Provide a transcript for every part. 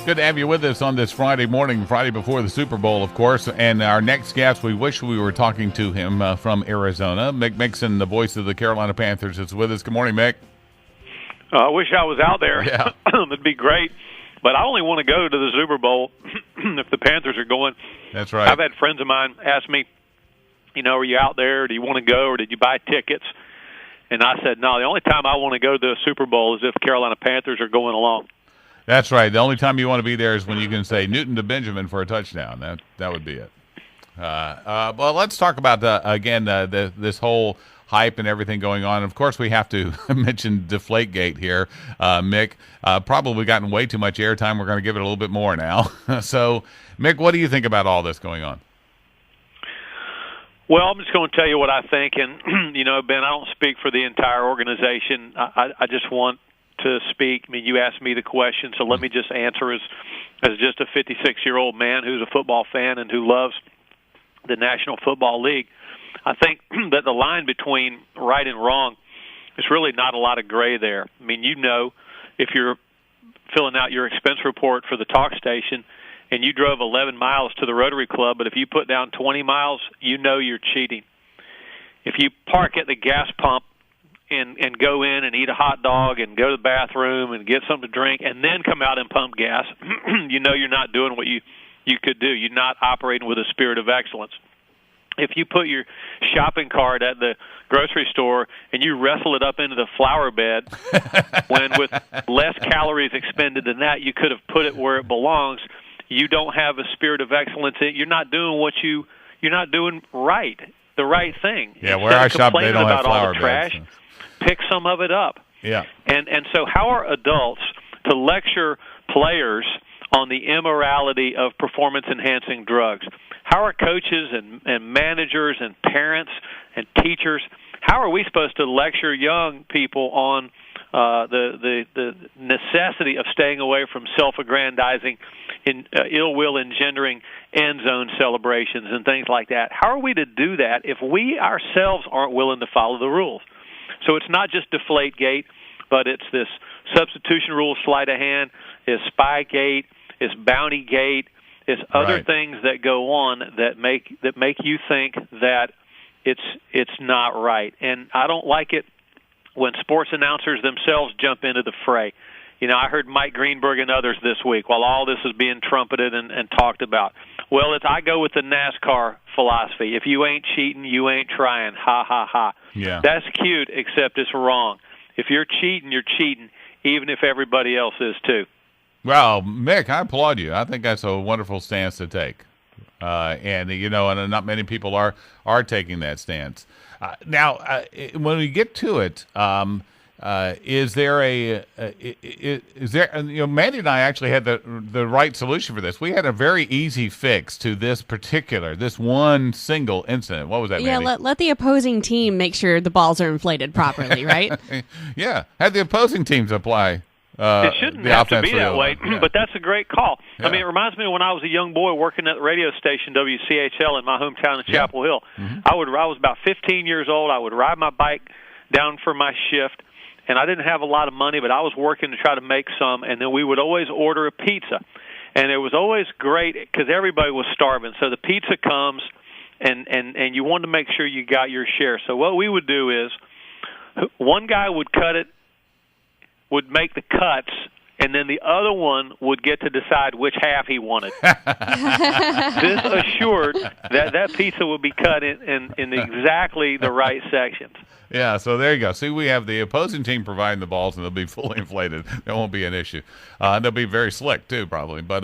good to have you with us on this Friday morning, Friday before the Super Bowl, of course. And our next guest, we wish we were talking to him from Arizona. Mick Mixon, the voice of the Carolina Panthers, is with us. Good morning, Mick. I wish I was out there. Yeah. It'd be great. But I only want to go to the Super Bowl if the Panthers are going. That's right. I've had friends of mine ask me, are you out there? Do you want to go, or did you buy tickets? And I said, no, the only time I want to go to the Super Bowl is if the Carolina Panthers are going along. That's right. The only time you want to be there is when you can say Newton to Benjamin for a touchdown. That would be it. Well, let's talk about, this whole hype and everything going on. Of course, we have to mention Deflategate here, Mick. Probably gotten way too much airtime. We're going to give it a little bit more now. So, Mick, what do you think about all this going on? Well, I'm just going to tell you what I think. And, Ben, I don't speak for the entire organization. I just want to speak. I mean, you asked me the question, so let me just answer as just a 56-year-old man who's a football fan and who loves the National Football League. I think that the line between right and wrong is really not a lot of gray there. I mean, if you're filling out your expense report for the talk station and you drove 11 miles to the Rotary Club, but if you put down 20 miles, you're cheating. If you park at the gas pump and go in and eat a hot dog and go to the bathroom and get something to drink and then come out and pump gas, you're not doing what you could do. You're not operating with a spirit of excellence. If you put your shopping cart at the grocery store and you wrestle it up into the flower bed, when with less calories expended than that, you could have put it where it belongs, you don't have a spirit of excellence. You're not doing you're not doing right, the right thing. Yeah, where I shop, they don't have flower beds. Trash, pick some of it up. Yeah. And so how are adults to lecture players on the immorality of performance-enhancing drugs? How are coaches and managers and parents and teachers, how are we supposed to lecture young people on the necessity of staying away from self-aggrandizing, ill will engendering end zone celebrations and things like that? How are we to do that if we ourselves aren't willing to follow the rules? So it's not just Deflategate, but it's this substitution rule sleight of hand, it's Spygate, it's Bountygate, it's other things that go on that make you think that it's not right. And I don't like it when sports announcers themselves jump into the fray. I heard Mike Greenberg and others this week while all this is being trumpeted and talked about. Well, I go with the NASCAR philosophy. If you ain't cheating, you ain't trying. Ha, ha, ha. Yeah. That's cute, except it's wrong. If you're cheating, even if everybody else is too. Well, Mick, I applaud you. I think that's a wonderful stance to take. And not many people are taking that stance. Now, when we get to it, is there Mandy and I actually had the right solution for this. We had a very easy fix to this one single incident. What was that, Mandy? Yeah, let the opposing team make sure the balls are inflated properly, right? Yeah, have the opposing teams apply. It shouldn't have to be that way, yeah. But that's a great call. Yeah. I mean, it reminds me of when I was a young boy working at the radio station WCHL in my hometown of Chapel Hill. Mm-hmm. I was about 15 years old. I would ride my bike down for my shift, and I didn't have a lot of money, but I was working to try to make some, and then we would always order a pizza. And it was always great because everybody was starving. So the pizza comes, and you wanted to make sure you got your share. So what we would do is one guy would would make the cuts, and then the other one would get to decide which half he wanted. This assured that pizza would be cut in exactly the right sections. Yeah, so there you go. See, we have the opposing team providing the balls, and they'll be fully inflated. There won't be an issue. They'll be very slick too, probably. But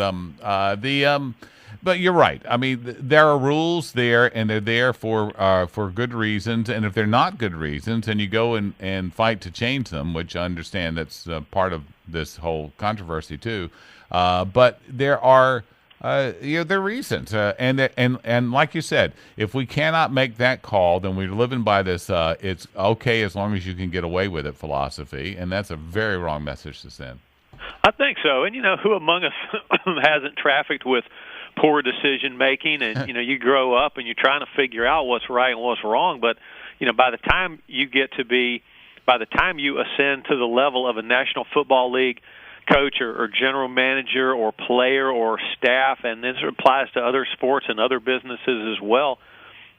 but you're right. I mean, there are rules there, and they're there for good reasons. And if they're not good reasons, then you go and fight to change them, which I understand that's part of this whole controversy too. But there are. There are reasons, and like you said, if we cannot make that call, then we're living by this it's okay as long as you can get away with it philosophy, and that's a very wrong message to send. I think so, and who among us hasn't trafficked with poor decision making, and you grow up and you're trying to figure out what's right and what's wrong, but by the time you ascend to the level of a National Football League coach or general manager or player or staff, and this applies to other sports and other businesses as well.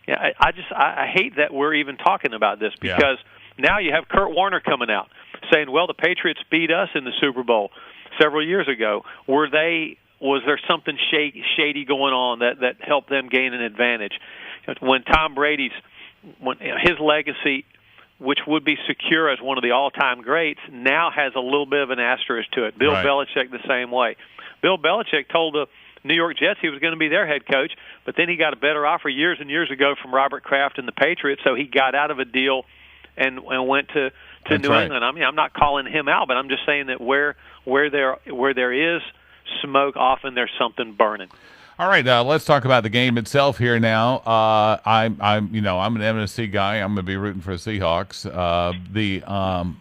Yeah, I hate that we're even talking about this, because now you have Kurt Warner coming out saying, well, the Patriots beat us in the Super Bowl several years ago. Was there something shady going on that helped them gain an advantage? When Tom Brady's his legacy, which would be secure as one of the all-time greats, now has a little bit of an asterisk to it. Bill Belichick the same way. Bill Belichick told the New York Jets he was going to be their head coach, but then he got a better offer years and years ago from Robert Kraft and the Patriots, so he got out of a deal and went to New England. I mean, I'm not calling him out, but I'm just saying that where there is smoke, often there's something burning. All right, let's talk about the game itself here now. I'm an MSC guy. I'm going to be rooting for the Seahawks.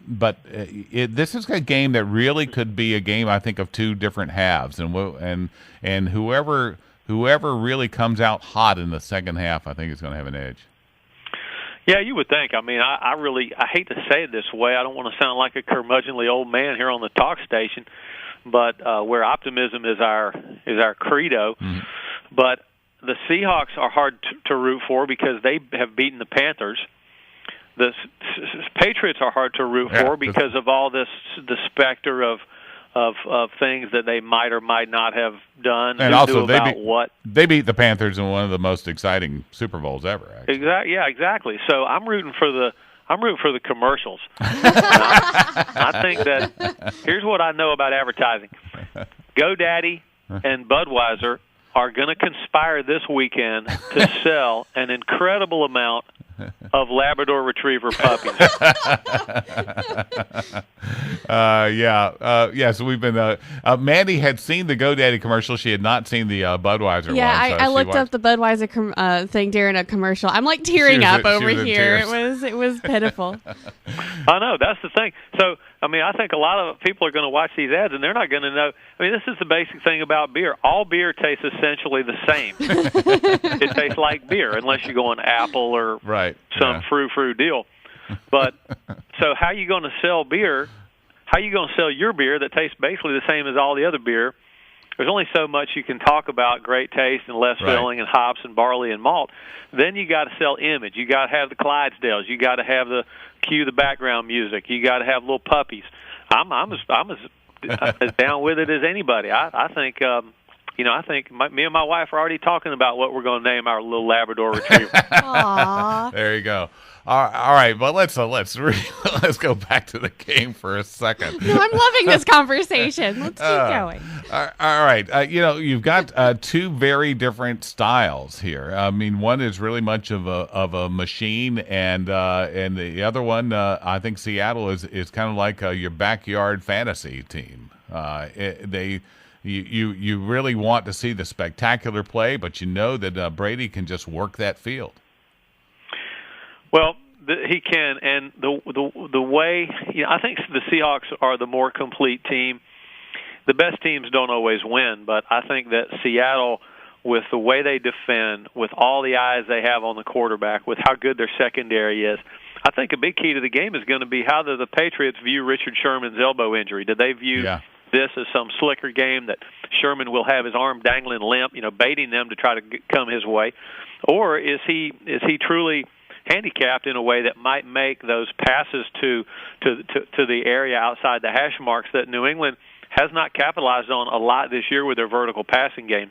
But this is a game that really could be a game, I think, of two different halves, and whoever really comes out hot in the second half, I think, is going to have an edge. Yeah, you would think. I mean, I hate to say it this way. I don't want to sound like a curmudgeonly old man here on the talk station, but where optimism is our credo. Mm-hmm. But the Seahawks are hard to root for because they have beaten the Panthers. The Patriots are hard to root for because of all the specter of things that they might or might not have done. And also, they beat the Panthers in one of the most exciting Super Bowls ever. Actually. Exactly. So I'm rooting for the commercials. I think that here's what I know about advertising: GoDaddy and Budweiser are going to conspire this weekend to sell an incredible amount of Labrador Retriever puppies. So we've been. Mandy had seen the GoDaddy commercial. She had not seen the Budweiser one. Yeah, I looked up the Budweiser thing during a commercial. I'm like tearing up over here. It was pitiful. I know, that's the thing. So, I mean, I think a lot of people are going to watch these ads and they're not going to know. I mean, this is the basic thing about beer. All beer tastes essentially the same. It tastes like beer, unless you go on Apple or some frou-frou deal. But so how are you going to sell beer? How are you going to sell your beer that tastes basically the same as all the other beer? There's only so much you can talk about great taste and less filling and hops and barley and malt. Then you got to sell image. You got to have the Clydesdales. You got to have the cue the background music. You got to have little puppies. I'm as down with it as anybody. I think I think me and my wife are already talking about what we're going to name our little Labrador Retriever. Aww. There you go. All right, but let's go back to the game for a second. No, I'm loving this conversation. Let's keep going. All right, you've got two very different styles here. I mean, one is really much of a machine, and the other one, I think Seattle is kind of like your backyard fantasy team. You really want to see the spectacular play, but you know that Brady can just work that field. Well, he can, and the way I think the Seahawks are the more complete team. The best teams don't always win, but I think that Seattle, with the way they defend, with all the eyes they have on the quarterback, with how good their secondary is, I think a big key to the game is going to be how do the Patriots view Richard Sherman's elbow injury? Do they view this as some slicker game that Sherman will have his arm dangling limp, baiting them to try to come his way, or is he truly handicapped in a way that might make those passes to the area outside the hash marks that New England has not capitalized on a lot this year with their vertical passing game?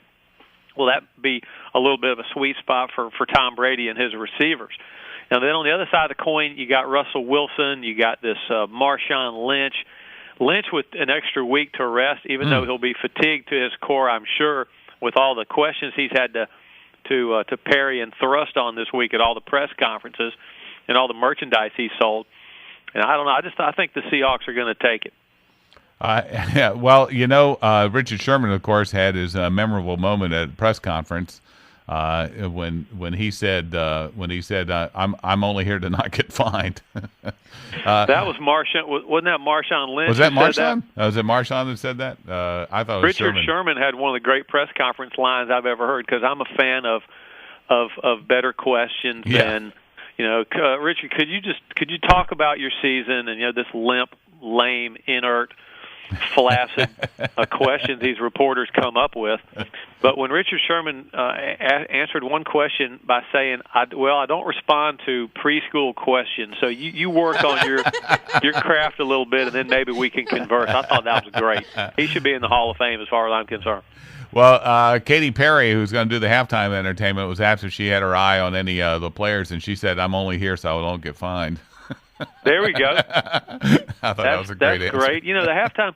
Will that be a little bit of a sweet spot for Tom Brady and his receivers? Now, then on the other side of the coin, you got Russell Wilson, you got this Marshawn Lynch. Lynch with an extra week to rest, even though he'll be fatigued to his core, I'm sure, with all the questions he's had to parry and thrust on this week at all the press conferences and all the merchandise he sold. And I don't know. I think the Seahawks are going to take it. Well, Richard Sherman, of course, had his memorable moment at a press conference when he said I'm only here to not get fined. That was Marshawn. Wasn't that Marshawn Lynch? Was that Marshawn? Was it Marshawn that said that? I thought it was Richard Sherman had one of the great press conference lines I've ever heard, because I'm a fan of better questions than Richard. Could you talk about your season and this limp, lame, inert flaccid questions these reporters come up with. But when Richard Sherman answered one question by saying, I don't respond to preschool questions, so you work on your craft a little bit, and then maybe we can converse. I thought that was great. He should be in the Hall of Fame as far as I'm concerned. Well, Katy Perry, who's going to do the halftime entertainment, was asked if she had her eye on any of the players, and she said, I'm only here so I don't get fined. There we go. I thought that was a great answer. That's great. You know, the halftime,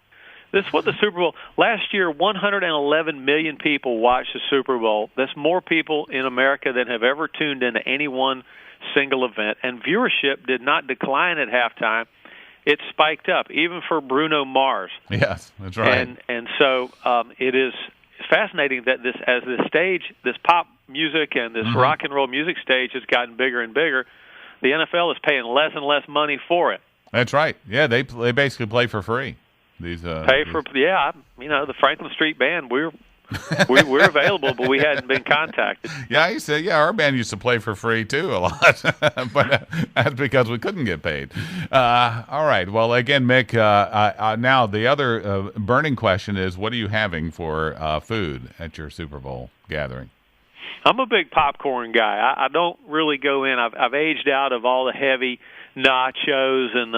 this is what the Super Bowl, last year 111 million people watched the Super Bowl. That's more people in America than have ever tuned into any one single event. And viewership did not decline at halftime. It spiked up, even for Bruno Mars. Yes, that's right. And so it is fascinating that this pop music and this rock and roll music stage has gotten bigger and bigger. The NFL is paying less and less money for it. That's right. Yeah, they basically play for free. The Franklin Street Band, we're available, but we hadn't been contacted. Yeah, our band used to play for free too a lot, but that's because we couldn't get paid. All right. Well, again, Mick. Now the other burning question is, what are you having for food at your Super Bowl gathering? I'm a big popcorn guy. I don't really go in. I've aged out of all the heavy nachos and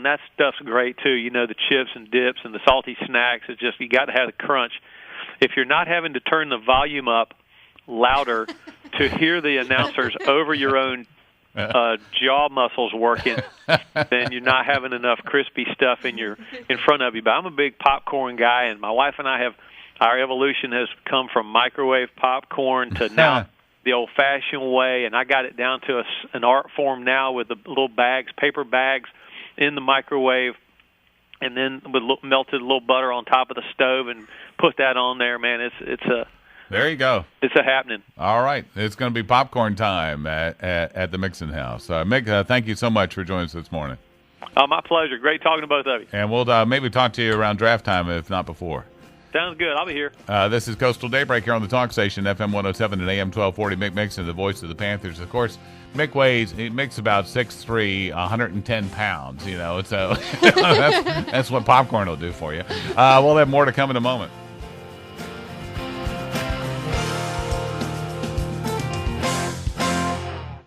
that stuff's great too. You know, the chips and dips and the salty snacks. It's just, you got to have the crunch. If you're not having to turn the volume up louder to hear the announcers over your own jaw muscles working, then you're not having enough crispy stuff in front of you. But I'm a big popcorn guy, and my wife and I our evolution has come from microwave popcorn to now the old-fashioned way, and I got it down to an art form now with the little bags, paper bags in the microwave, and then with melted little butter on top of the stove and put that on there. Man, there you go. It's a happening. All right. It's going to be popcorn time at the Mixon house. Mick, thank you so much for joining us this morning. My pleasure. Great talking to both of you. And we'll maybe talk to you around draft time, if not before. Sounds good. I'll be here. This is Coastal Daybreak here on the talk station, FM 107 and AM 1240. Mick Mixon, the voice of the Panthers. Of course, Mick's about 6'3", 110 pounds, so that's what popcorn will do for you. We'll have more to come in a moment.